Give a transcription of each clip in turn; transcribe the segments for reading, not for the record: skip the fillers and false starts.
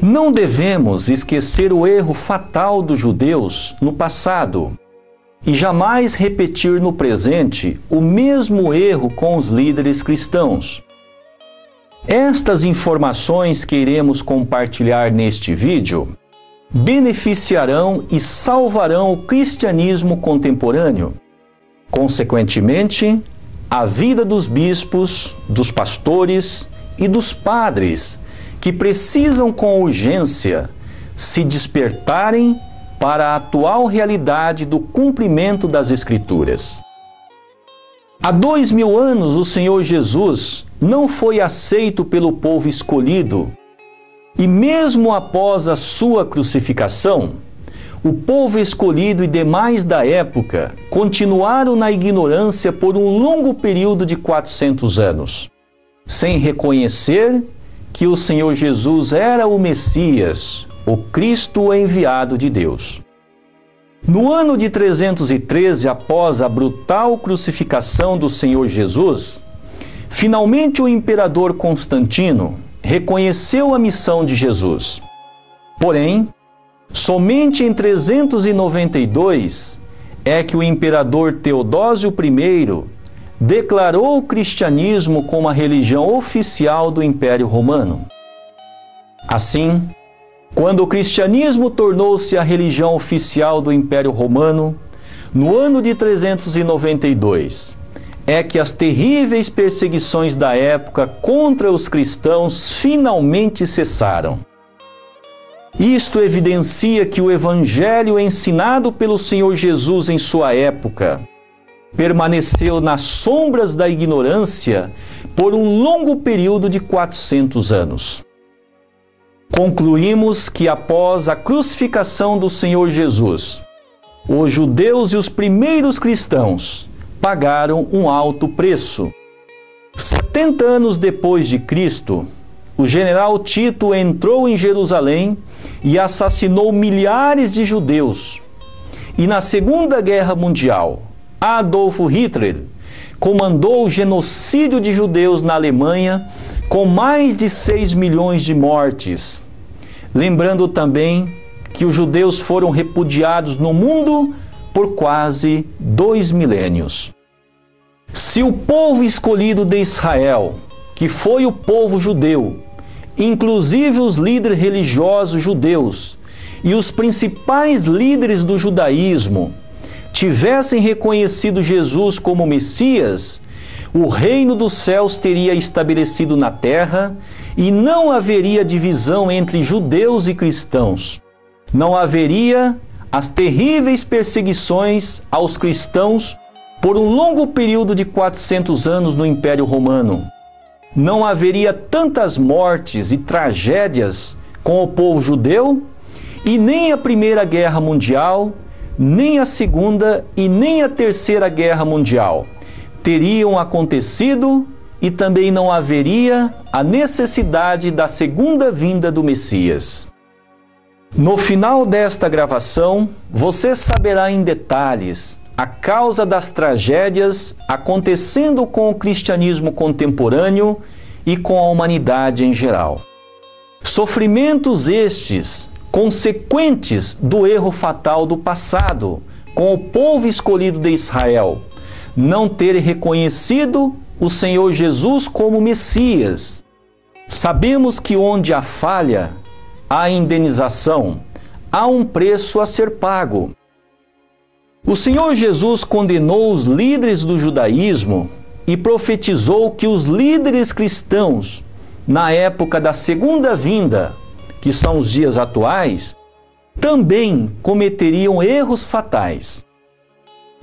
Não devemos esquecer o erro fatal dos judeus no passado e jamais repetir no presente o mesmo erro com os líderes cristãos. Estas informações que iremos compartilhar neste vídeo beneficiarão e salvarão o cristianismo contemporâneo. Consequentemente, a vida dos bispos, dos pastores e dos padres que precisam com urgência se despertarem para a atual realidade do cumprimento das Escrituras. Há 2000 anos o Senhor Jesus não foi aceito pelo povo escolhido e mesmo após a sua crucificação, o povo escolhido e demais da época continuaram na ignorância por um longo período de 400 anos, sem reconhecer que o Senhor Jesus era o Messias, o Cristo enviado de Deus. No ano de 313, após a brutal crucificação do Senhor Jesus, finalmente o imperador Constantino reconheceu a missão de Jesus. Porém, somente em 392 é que o imperador Teodósio I declarou o cristianismo como a religião oficial do Império Romano. Assim, quando o cristianismo tornou-se a religião oficial do Império Romano, no ano de 392, é que as terríveis perseguições da época contra os cristãos finalmente cessaram. Isto evidencia que o evangelho ensinado pelo Senhor Jesus em sua época permaneceu nas sombras da ignorância por um longo período de 400 anos. Concluímos que após a crucificação do Senhor Jesus, os judeus e os primeiros cristãos pagaram um alto preço. 70 anos depois de Cristo, o general Tito entrou em Jerusalém e assassinou milhares de judeus. E na Segunda Guerra Mundial, Adolf Hitler comandou o genocídio de judeus na Alemanha com mais de 6 milhões de mortes. Lembrando também que os judeus foram repudiados no mundo por quase 2 milênios. Se o povo escolhido de Israel, que foi o povo judeu, inclusive os líderes religiosos judeus e os principais líderes do judaísmo, tivessem reconhecido Jesus como Messias, o reino dos céus teria estabelecido na terra e não haveria divisão entre judeus e cristãos. Não haveria as terríveis perseguições aos cristãos por um longo período de 400 anos no Império Romano. Não haveria tantas mortes e tragédias com o povo judeu e nem a Primeira Guerra Mundial, nem a Segunda e nem a Terceira Guerra Mundial teriam acontecido e também não haveria a necessidade da segunda vinda do Messias. No final desta gravação, você saberá em detalhes a causa das tragédias acontecendo com o cristianismo contemporâneo e com a humanidade em geral. Sofrimentos estes consequentes do erro fatal do passado, com o povo escolhido de Israel, não ter reconhecido o Senhor Jesus como Messias. Sabemos que onde há falha, há indenização, há um preço a ser pago. O Senhor Jesus condenou os líderes do judaísmo e profetizou que os líderes cristãos, na época da segunda vinda, que são os dias atuais, também cometeriam erros fatais.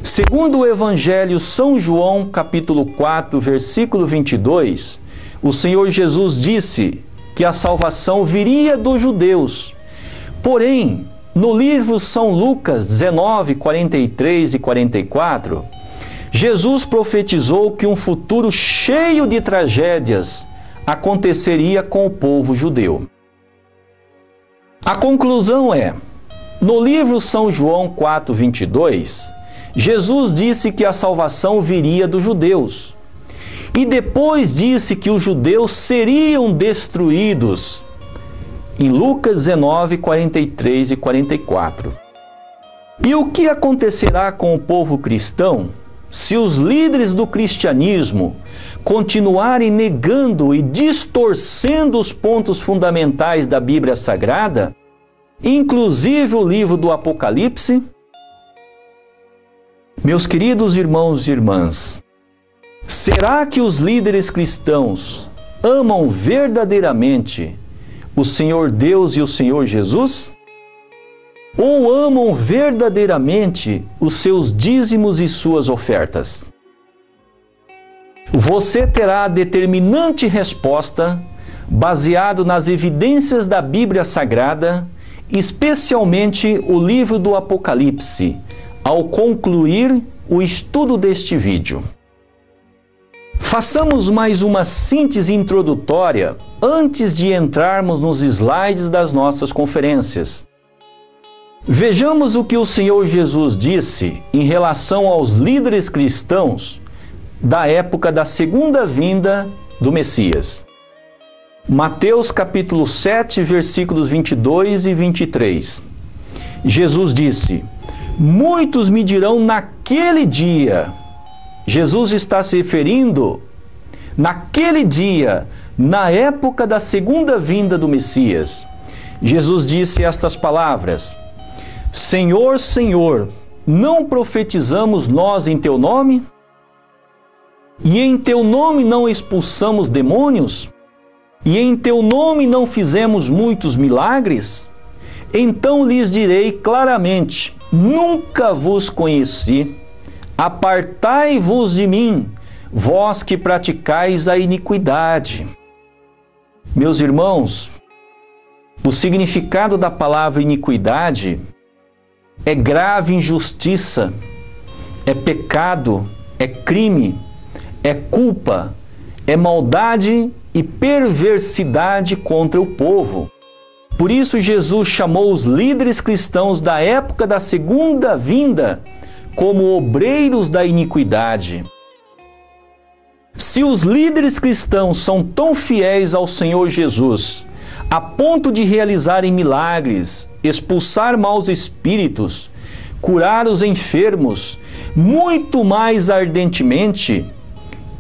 Segundo o Evangelho São João, capítulo 4, versículo 22, o Senhor Jesus disse que a salvação viria dos judeus. Porém, no livro São Lucas 19, 43 e 44, Jesus profetizou que um futuro cheio de tragédias aconteceria com o povo judeu. A conclusão é, no livro São João 4, 22, Jesus disse que a salvação viria dos judeus. E depois disse que os judeus seriam destruídos. em Lucas 19, 43 e 44. E o que acontecerá com o povo cristão se os líderes do cristianismo continuarem negando e distorcendo os pontos fundamentais da Bíblia Sagrada, inclusive o livro do Apocalipse? Meus queridos irmãos e irmãs, será que os líderes cristãos amam verdadeiramente o Senhor Deus e o Senhor Jesus? Ou amam verdadeiramente os seus dízimos e suas ofertas? Você terá a determinante resposta baseado nas evidências da Bíblia Sagrada, especialmente o livro do Apocalipse, ao concluir o estudo deste vídeo. Façamos mais uma síntese introdutória antes de entrarmos nos slides das nossas conferências. Vejamos o que o Senhor Jesus disse em relação aos líderes cristãos da época da segunda vinda do Messias. Mateus capítulo 7, versículos 22 e 23. Jesus disse: muitos me dirão naquele dia. Jesus está se referindo naquele dia, na época da segunda vinda do Messias. Jesus disse estas palavras: Senhor, Senhor, não profetizamos nós em teu nome? E em teu nome não expulsamos demônios? E em teu nome não fizemos muitos milagres? Então lhes direi claramente: nunca vos conheci. Apartai-vos de mim, vós que praticais a iniquidade. Meus irmãos, o significado da palavra iniquidade é grave injustiça, é pecado, é crime, é culpa, é maldade e perversidade contra o povo. Por isso Jesus chamou os líderes cristãos da época da segunda vinda como obreiros da iniquidade. Se os líderes cristãos são tão fiéis ao Senhor Jesus, a ponto de realizarem milagres, expulsar maus espíritos, curar os enfermos, muito mais ardentemente,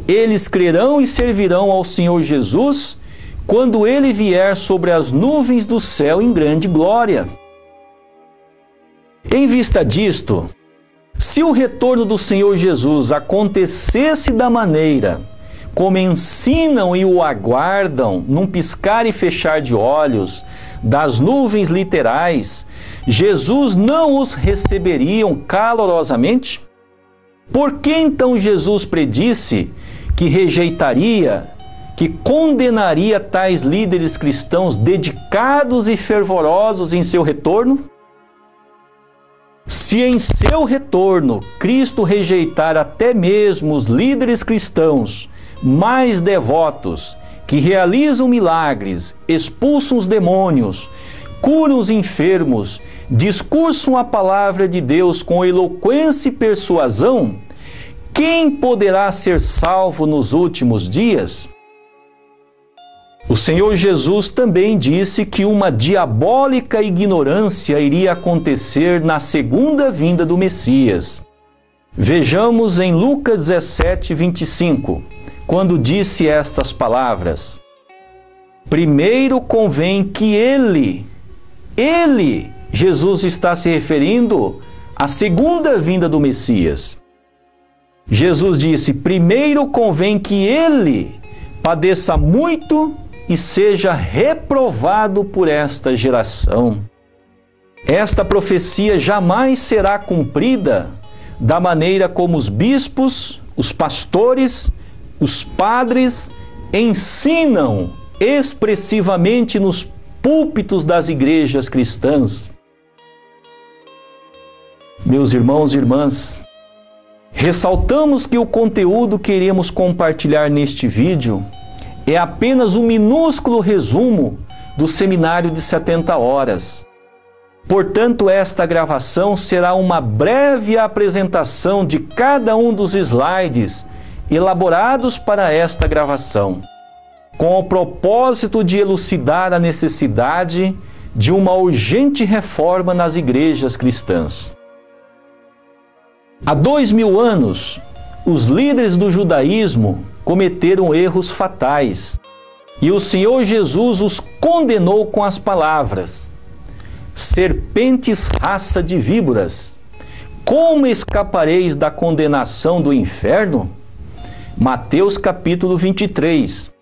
eles crerão e servirão ao Senhor Jesus quando Ele vier sobre as nuvens do céu em grande glória. Em vista disto, se o retorno do Senhor Jesus acontecesse da maneira como ensinam e o aguardam, num piscar e fechar de olhos, das nuvens literais, Jesus não os receberiam calorosamente? Por que então Jesus predisse que rejeitaria, que condenaria tais líderes cristãos dedicados e fervorosos em seu retorno? Se em seu retorno Cristo rejeitar até mesmo os líderes cristãos mais devotos, que realizam milagres, expulsam os demônios, curam os enfermos, discursam a palavra de Deus com eloquência e persuasão, quem poderá ser salvo nos últimos dias? O Senhor Jesus também disse que uma diabólica ignorância iria acontecer na segunda vinda do Messias. Vejamos em Lucas 17, 25, quando disse estas palavras: primeiro convém que Ele, Jesus está se referindo à segunda vinda do Messias. Jesus disse: primeiro convém que Ele padeça muito e seja reprovado por esta geração. Esta profecia jamais será cumprida da maneira como os bispos, os pastores, os padres ensinam expressivamente nos púlpitos das igrejas cristãs. Meus irmãos e irmãs, ressaltamos que o conteúdo que iremos compartilhar neste vídeo é apenas um minúsculo resumo do seminário de 70 horas. Portanto, esta gravação será uma breve apresentação de cada um dos slides elaborados para esta gravação. com o propósito de elucidar a necessidade de uma urgente reforma nas igrejas cristãs. Há 2000 anos, os líderes do judaísmo cometeram erros fatais e o Senhor Jesus os condenou com as palavras: serpentes, raça de víboras, como escapareis da condenação do inferno? Mateus capítulo 23.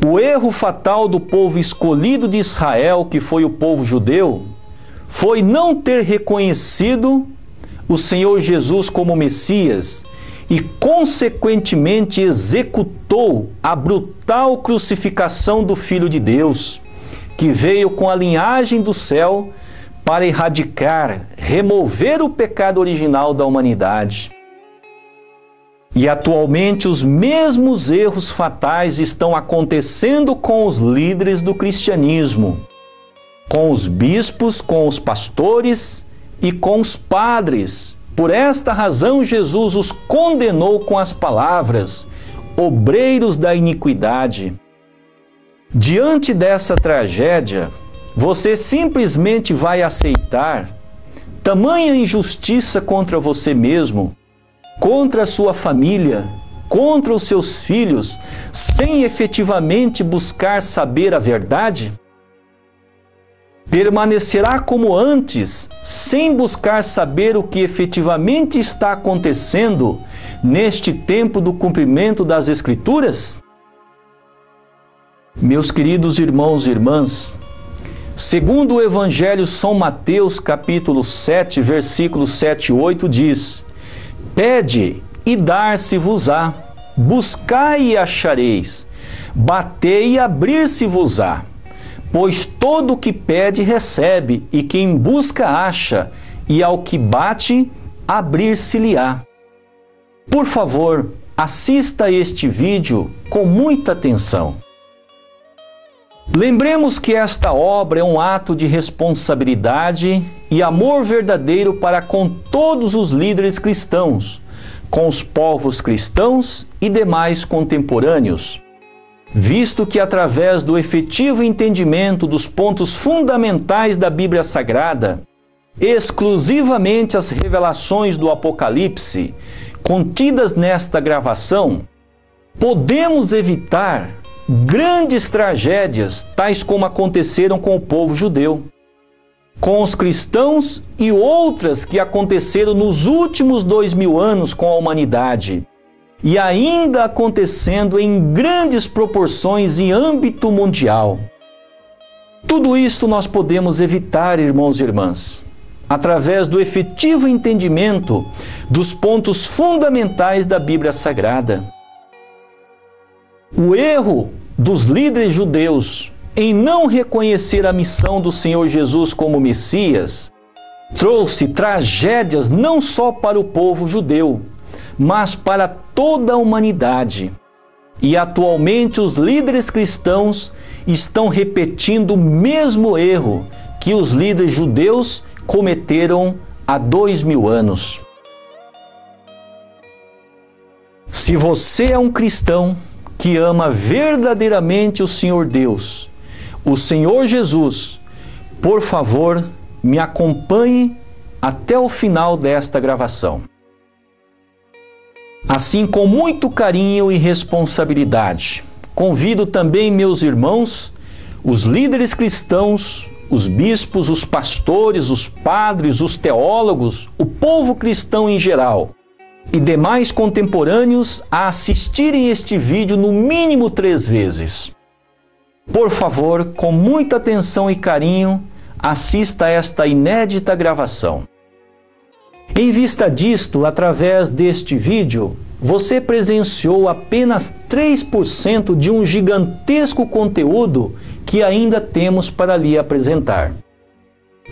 O erro fatal do povo escolhido de Israel, que foi o povo judeu, foi não ter reconhecido o Senhor Jesus como Messias e, consequentemente, executou a brutal crucificação do Filho de Deus, que veio com a linhagem do céu para erradicar, remover o pecado original da humanidade. E atualmente os mesmos erros fatais estão acontecendo com os líderes do cristianismo, com os bispos, com os pastores e com os padres. Por esta razão, Jesus os condenou com as palavras: obreiros da iniquidade. Diante dessa tragédia, você simplesmente vai aceitar tamanha injustiça contra você mesmo, contra a sua família, contra os seus filhos, sem efetivamente buscar saber a verdade? Permanecerá como antes, sem buscar saber o que efetivamente está acontecendo neste tempo do cumprimento das Escrituras? Meus queridos irmãos e irmãs, segundo o Evangelho São Mateus, capítulo 7, versículos 7 e 8, diz: pede e dar-se-vos-á, buscai e achareis, batei e abrir-se-vos-á. Pois todo o que pede recebe, e quem busca acha, e ao que bate, abrir-se-lhe-á. Por favor, assista a este vídeo com muita atenção. Lembremos que esta obra é um ato de responsabilidade e amor verdadeiro para com todos os líderes cristãos, com os povos cristãos e demais contemporâneos, visto que através do efetivo entendimento dos pontos fundamentais da Bíblia Sagrada, exclusivamente as revelações do Apocalipse, contidas nesta gravação, podemos evitar grandes tragédias, tais como aconteceram com o povo judeu, com os cristãos e outras que aconteceram nos últimos 2000 anos com a humanidade, e ainda acontecendo em grandes proporções em âmbito mundial. Tudo isto nós podemos evitar, irmãos e irmãs, através do efetivo entendimento dos pontos fundamentais da Bíblia Sagrada. O erro dos líderes judeus em não reconhecer a missão do Senhor Jesus como Messias trouxe tragédias não só para o povo judeu, mas para toda a humanidade. E atualmente os líderes cristãos estão repetindo o mesmo erro que os líderes judeus cometeram há 2000 anos. Se você é um cristão que ama verdadeiramente o Senhor Deus, o Senhor Jesus, por favor, me acompanhe até o final desta gravação. Assim, com muito carinho e responsabilidade, convido também meus irmãos, os líderes cristãos, os bispos, os pastores, os padres, os teólogos, o povo cristão em geral e demais contemporâneos a assistirem este vídeo no mínimo 3 vezes. Por favor, com muita atenção e carinho, assista a esta inédita gravação. Em vista disto, através deste vídeo, você presenciou apenas 3% de um gigantesco conteúdo que ainda temos para lhe apresentar.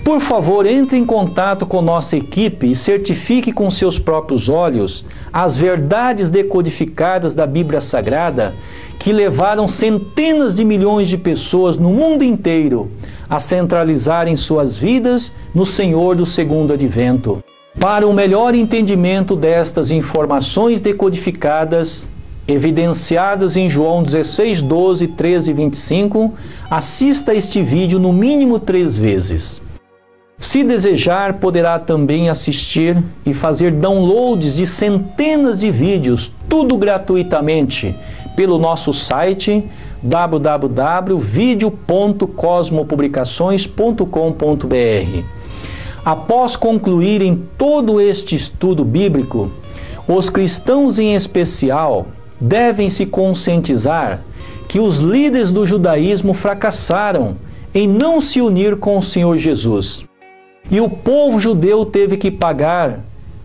Por favor, entre em contato com nossa equipe e certifique com seus próprios olhos as verdades decodificadas da Bíblia Sagrada que levaram centenas de milhões de pessoas no mundo inteiro a centralizarem suas vidas no Senhor do Segundo Advento. Para um melhor entendimento destas informações decodificadas, evidenciadas em João 16, 12, 13 e 25, assista a este vídeo no mínimo 3 vezes. Se desejar, poderá também assistir e fazer downloads de centenas de vídeos, tudo gratuitamente, pelo nosso site www.video.cosmopublicações.com.br. Após concluírem todo este estudo bíblico, os cristãos em especial devem se conscientizar que os líderes do judaísmo fracassaram em não se unir com o Senhor Jesus. E o povo judeu teve que pagar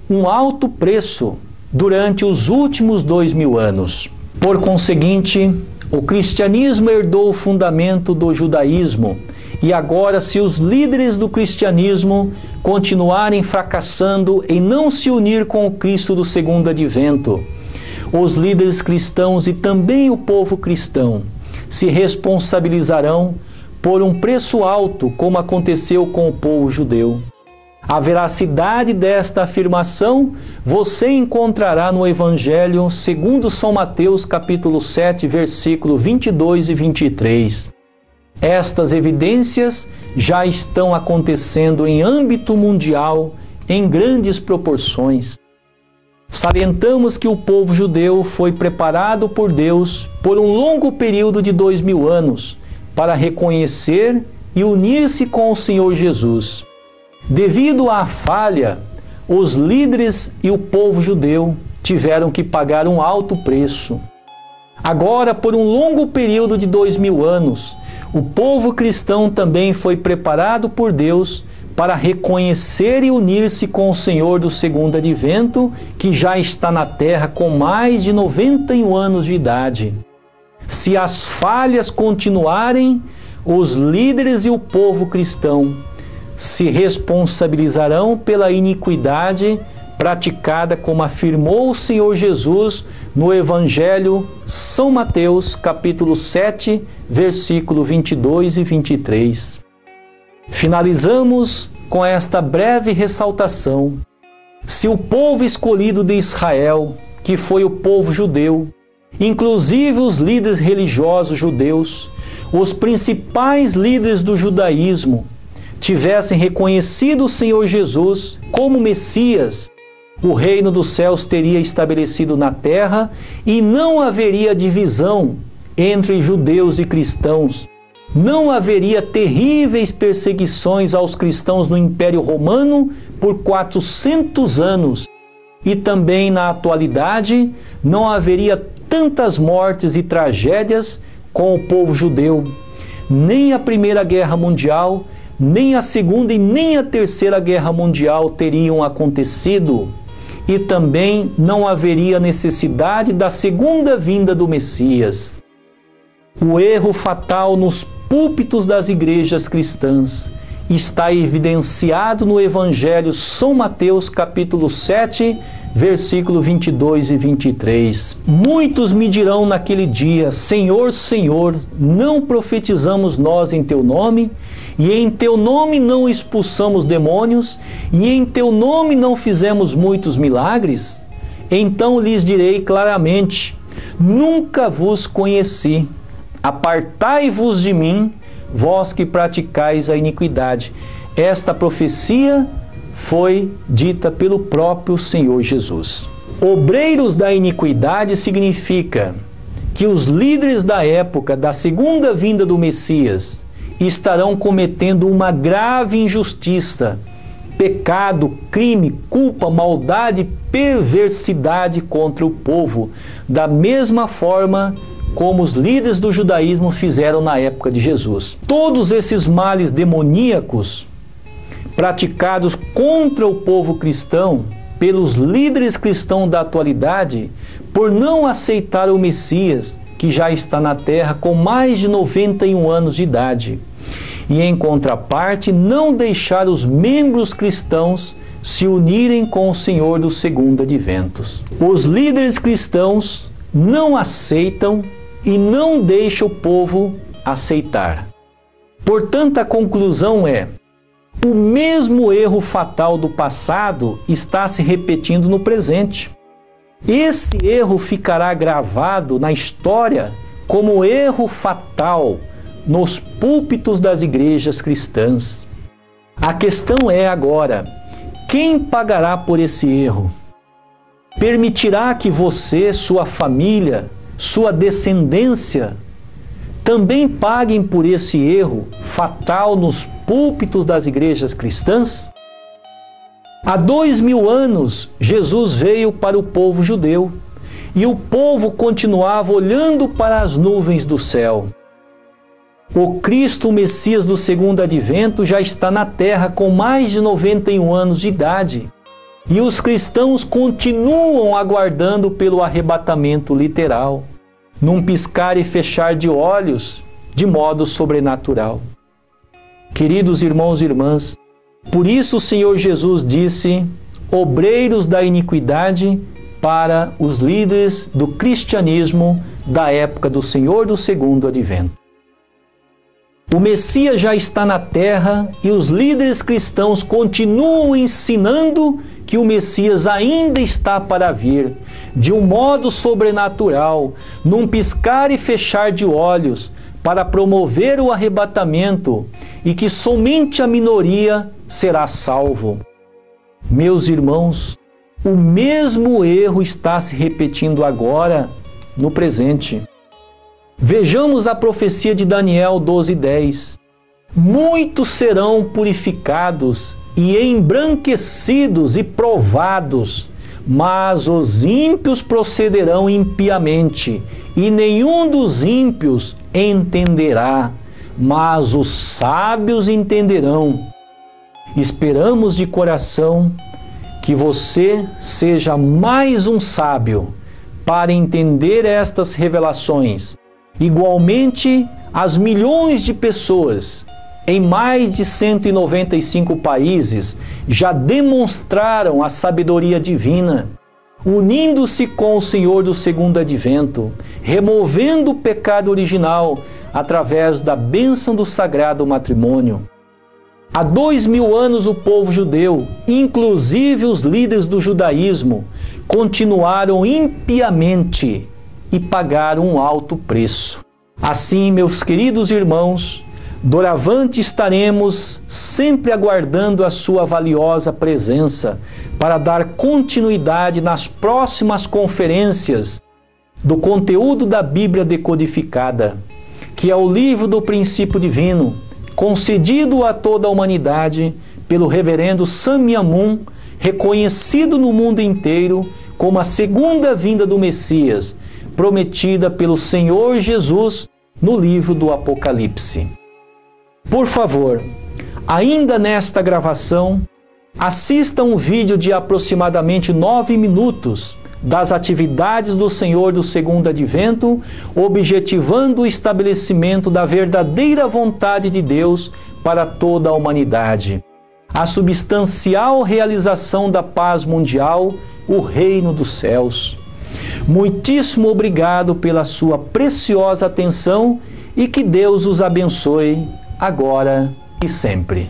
um alto preço durante os últimos 2000 anos. Por conseguinte, o cristianismo herdou o fundamento do judaísmo, e agora, se os líderes do cristianismo continuarem fracassando em não se unir com o Cristo do segundo advento, os líderes cristãos e também o povo cristão se responsabilizarão por um preço alto, como aconteceu com o povo judeu. A veracidade desta afirmação você encontrará no Evangelho segundo São Mateus, capítulo 7, versículo 22 e 23. Estas evidências já estão acontecendo em âmbito mundial em grandes proporções. Salientamos que o povo judeu foi preparado por Deus por um longo período de 2000 anos para reconhecer e unir-se com o Senhor Jesus. Devido à falha, os líderes e o povo judeu tiveram que pagar um alto preço. Agora, por um longo período de 2000 anos, o povo cristão também foi preparado por Deus para reconhecer e unir-se com o Senhor do segundo advento, que já está na terra com mais de 91 anos de idade. Se as falhas continuarem, os líderes e o povo cristão se responsabilizarão pela iniquidade praticada, como afirmou o Senhor Jesus no Evangelho São Mateus, capítulo 7, versículo 22 e 23. Finalizamos com esta breve ressaltação. Se o povo escolhido de Israel, que foi o povo judeu, inclusive os líderes religiosos judeus, os principais líderes do judaísmo, tivessem reconhecido o Senhor Jesus como Messias, o reino dos céus teria estabelecido na terra e não haveria divisão entre judeus e cristãos. Não haveria terríveis perseguições aos cristãos no Império Romano por 400 anos. E também na atualidade não haveria tantas mortes e tragédias com o povo judeu. Nem a Primeira Guerra Mundial, nem a Segunda e nem a Terceira Guerra Mundial teriam acontecido. E também não haveria necessidade da segunda vinda do Messias. O erro fatal nos púlpitos das igrejas cristãs está evidenciado no Evangelho São Mateus, capítulo 7, versículo 22 e 23. Muitos me dirão naquele dia: Senhor, Senhor, não profetizamos nós em Teu nome? E em Teu nome não expulsamos demônios? E em Teu nome não fizemos muitos milagres? Então lhes direi claramente: nunca vos conheci. Apartai-vos de mim, vós que praticais a iniquidade. Esta profecia foi dita pelo próprio Senhor Jesus. Obreiros da iniquidade significa que os líderes da época da segunda vinda do Messias estarão cometendo uma grave injustiça, pecado, crime, culpa, maldade, perversidade contra o povo, da mesma forma como os líderes do judaísmo fizeram na época de Jesus. Todos esses males demoníacos praticados contra o povo cristão pelos líderes cristãos da atualidade, por não aceitar o Messias, que já está na terra com mais de 91 anos de idade, e em contraparte não deixar os membros cristãos se unirem com o Senhor do segundo advento. Os líderes cristãos não aceitam e não deixam o povo aceitar. Portanto, a conclusão é: o mesmo erro fatal do passado está se repetindo no presente. Esse erro ficará gravado na história como erro fatal nos púlpitos das igrejas cristãs. A questão é agora, quem pagará por esse erro? Permitirá que você, sua família, sua descendência também paguem por esse erro fatal nos púlpitos das igrejas cristãs? Há 2000 anos, Jesus veio para o povo judeu e o povo continuava olhando para as nuvens do céu. O Cristo, o Messias do segundo advento, já está na terra com mais de 91 anos de idade e os cristãos continuam aguardando pelo arrebatamento literal, num piscar e fechar de olhos, de modo sobrenatural. Queridos irmãos e irmãs, por isso o Senhor Jesus disse, obreiros da iniquidade, para os líderes do cristianismo da época do Senhor do segundo advento. O Messias já está na terra e os líderes cristãos continuam ensinando que o Messias ainda está para vir, de um modo sobrenatural, num piscar e fechar de olhos, para promover o arrebatamento e que somente a minoria será salvo. Meus irmãos, o mesmo erro está se repetindo agora, no presente. Vejamos a profecia de Daniel 12:10. Muitos serão purificados e embranquecidos e provados, mas os ímpios procederão impiamente, e nenhum dos ímpios entenderá, mas os sábios entenderão. Esperamos de coração que você seja mais um sábio para entender estas revelações. Igualmente, as milhões de pessoas em mais de 195 países já demonstraram a sabedoria divina, unindo-se com o Senhor do segundo advento, removendo o pecado original através da bênção do sagrado matrimônio. Há 2000 anos o povo judeu, inclusive os líderes do judaísmo, continuaram impiamente e pagaram um alto preço. Assim, meus queridos irmãos, doravante estaremos sempre aguardando a sua valiosa presença para dar continuidade nas próximas conferências do conteúdo da Bíblia decodificada, que é o livro do princípio divino, concedido a toda a humanidade pelo reverendo Sammy Amun, reconhecido no mundo inteiro como a segunda vinda do Messias, prometida pelo Senhor Jesus no livro do Apocalipse. Por favor, ainda nesta gravação, assista um vídeo de aproximadamente 9 minutos das atividades do Senhor do segundo advento, objetivando o estabelecimento da verdadeira vontade de Deus para toda a humanidade, a substancial realização da paz mundial, o reino dos céus. Muitíssimo obrigado pela sua preciosa atenção e que Deus os abençoe agora e sempre.